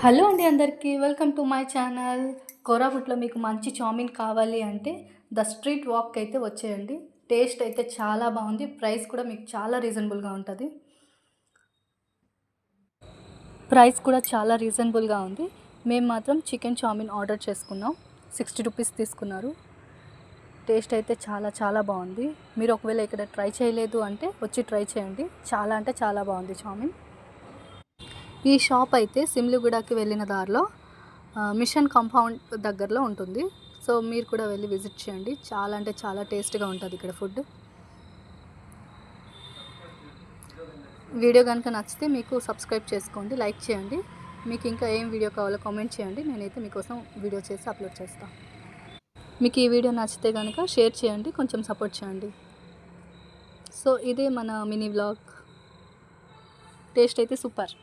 Hello అండి అందరికీ welcome to my channel. కోరాపుట్లో మీకు మంచి చామిన్ కావాలి అంటే ద స్ట్రీట్ వాక్ అయితే వచ్చేయండి. టేస్ట్ అయితే చాలా బాగుంది. ప్రైస్ కూడా మీకు చాలా రీజనబుల్గా ఉంటుంది. మేము మాత్రం చికెన్ చామిన్ ఆర్డర్ చేసుకున్నాం. 60 రూపీస్ తీసుకున్నారు. టేస్ట్ అయితే చాలా చాలా బాగుంది. మీరు ఒకవేళ ఇక్కడ ట్రై చేయలేదు అంటే వచ్చి ట్రై చేయండి. చాలా అంటే చాలా బాగుంది చామిన్. ఈ షాప్ అయితే సిమ్లిగూడకి వెళ్ళిన దారిలో మిషన్ కాంపౌండ్ దగ్గరలో ఉంటుంది. సో మీరు కూడా వెళ్ళి విజిట్ చేయండి. చాలా అంటే చాలా టేస్ట్గా ఉంటుంది ఇక్కడ ఫుడ్. వీడియో కనుక నచ్చితే మీకు సబ్స్క్రైబ్ చేసుకోండి, లైక్ చేయండి. మీకు ఇంకా ఏం వీడియో కావాలో కామెంట్ చేయండి. నేనైతే మీకోసం వీడియో చేసి అప్లోడ్ చేస్తాను. మీకు ఈ వీడియో నచ్చితే కనుక షేర్ చేయండి, కొంచెం సపోర్ట్ చేయండి. సో ఇదే మన మినీ వ్లాగ్. టేస్ట్ అయితే సూపర్.